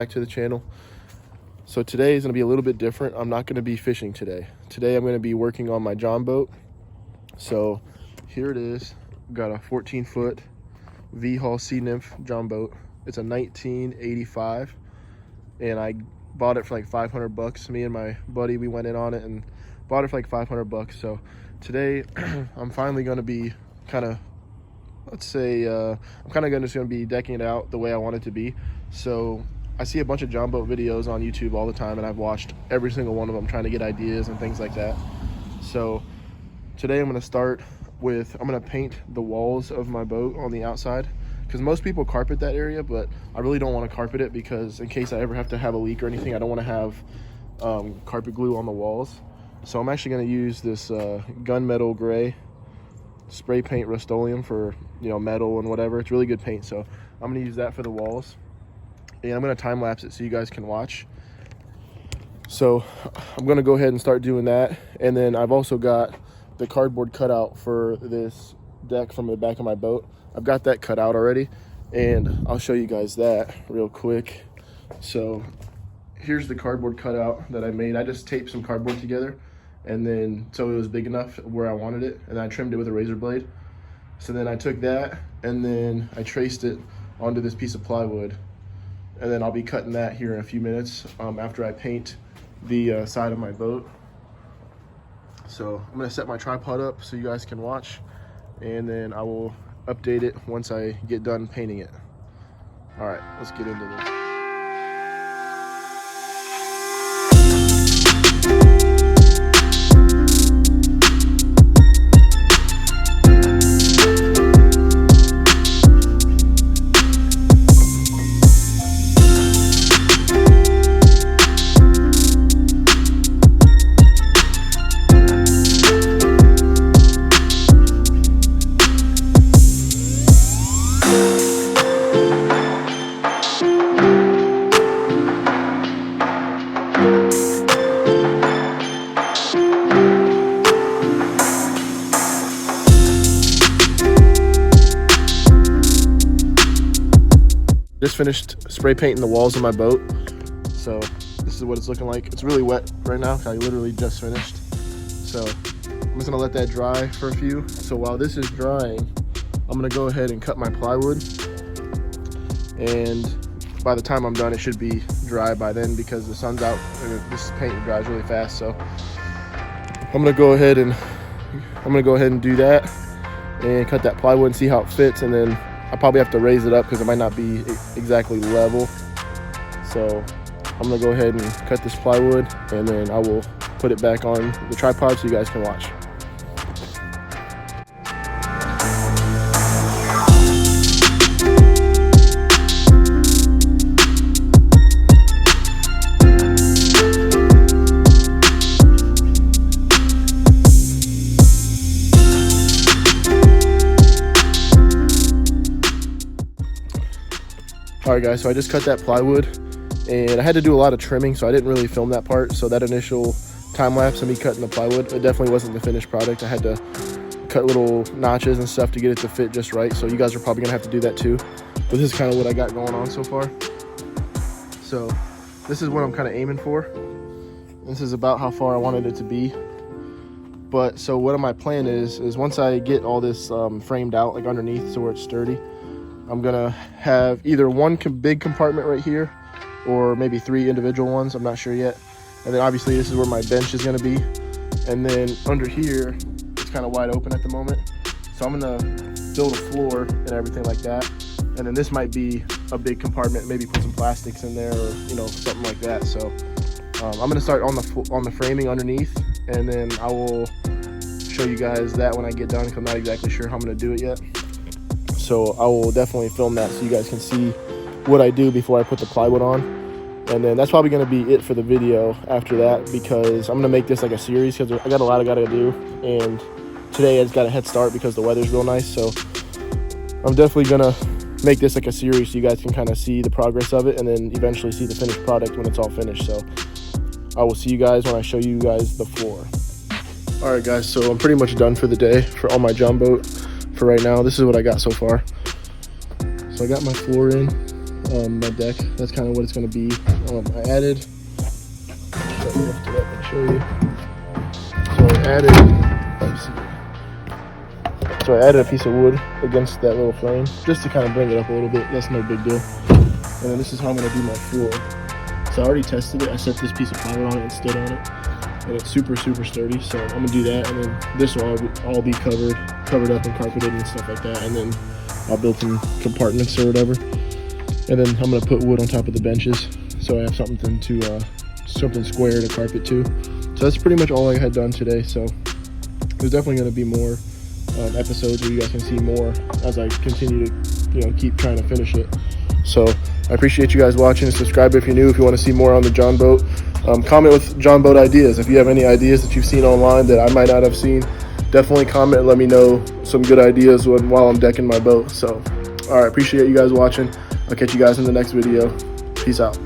Back to the channel. So today is going to be a little bit different. I'm not going to be fishing today. Today I'm going to be working on my John boat. So here it is. Got a 14-foot V-Hull Sea Nymph John boat. It's a 1985 and I bought it for like 500 bucks. Me and my buddy, we went in on it and bought it for like 500 bucks. So today I'm finally going to be kind of, let's say, I'm kind of just going to be decking it out the way I want it to be. So I see a bunch of John boat videos on YouTube all the time, and I've watched every single one of them trying to get ideas and things like that. So today I'm going to start with, I'm going to paint the walls of my boat on the outside, because most people carpet that area, but I really don't want to carpet it because in case I ever have to have a leak or anything, I don't want to have carpet glue on the walls. So I'm actually going to use this gunmetal gray spray paint Rust-Oleum for, you know, metal and whatever. It's really good paint, so I'm going to use that for the walls. And I'm going to time lapse it so you guys can watch. So I'm going to go ahead and start doing that. And then I've also got the cardboard cutout for this deck from the back of my boat. I've got that cut out already, and I'll show you guys that real quick. So here's the cardboard cutout that I made. I just taped some cardboard together, and then so it was big enough where I wanted it, and I trimmed it with a razor blade. So then I took that and then I traced it onto this piece of plywood. And then I'll be cutting that here in a few minutes after I paint the side of my boat. So I'm gonna set my tripod up so you guys can watch, and then I will update it once I get done painting it. All right, let's get into this. Just finished spray painting the walls of my boat. So this is what it's looking like. It's really wet right now. I literally just finished. So I'm just gonna let that dry for a few. So while this is drying, I'm gonna go ahead and cut my plywood. And by the time I'm done, it should be dry by then because the sun's out and this paint dries really fast. So I'm gonna go ahead and do that and cut that plywood and see how it fits, and then I probably have to raise it up because it might not be exactly level. So I'm gonna go ahead and cut this plywood, and then I will put it back on the tripod so you guys can watch. Alright guys, so I just cut that plywood, and I had to do a lot of trimming, so I didn't really film that part. So that initial time lapse of me cutting the plywood, it definitely wasn't the finished product. I had to cut little notches and stuff to get it to fit just right. So you guys are probably gonna have to do that too. But this is kind of what I got going on so far. So this is what I'm kind of aiming for. This is about how far I wanted it to be. But so what my plan is once I get all this framed out, like underneath, so where it's sturdy, I'm gonna have either one big compartment right here or maybe 3 individual ones, I'm not sure yet. And then obviously this is where my bench is gonna be. And then under here, it's kind of wide open at the moment. So I'm gonna build a floor and everything like that. And then this might be a big compartment, maybe put some plastics in there or, you know, something like that. So I'm gonna start on the framing underneath, and then I will show you guys that when I get done, because I'm not exactly sure how I'm gonna do it yet. So I will definitely film that so you guys can see what I do before I put the plywood on. And then that's probably going to be it for the video after that, because I'm going to make this like a series because I got a lot I got to do. And today I just got a head start because the weather's real nice. So I'm definitely going to make this like a series so you guys can kind of see the progress of it, and then eventually see the finished product when it's all finished. So I will see you guys when I show you guys the floor. All right guys, so I'm pretty much done for the day for all my jumbo for right now. This is what I got so far. So I got my floor in. my deck. That's kind of what it's going to be. I added, let me lift it up and show you. So I added a piece of wood against that little frame just to kind of bring it up a little bit. That's no big deal. And then this is how I'm going to do my floor. So I already tested it. I set this piece of plywood on it and stood on it, and it's super sturdy. So I'm gonna do that, and then this will all be covered up and carpeted and stuff like that. And then I'll build some compartments or whatever. And then I'm gonna put wood on top of the benches, so I have something square to carpet to. So that's pretty much all I had done today. So there's definitely gonna be more episodes where you guys can see more as I continue to keep trying to finish it. So I appreciate you guys watching. Subscribe if you're new, if you want to see more on the John boat. Comment with John boat ideas. If you have any ideas that you've seen online that I might not have seen, definitely comment and let me know some good ideas while I'm decking my boat. So, all right, appreciate you guys watching. I'll catch you guys in the next video. Peace out.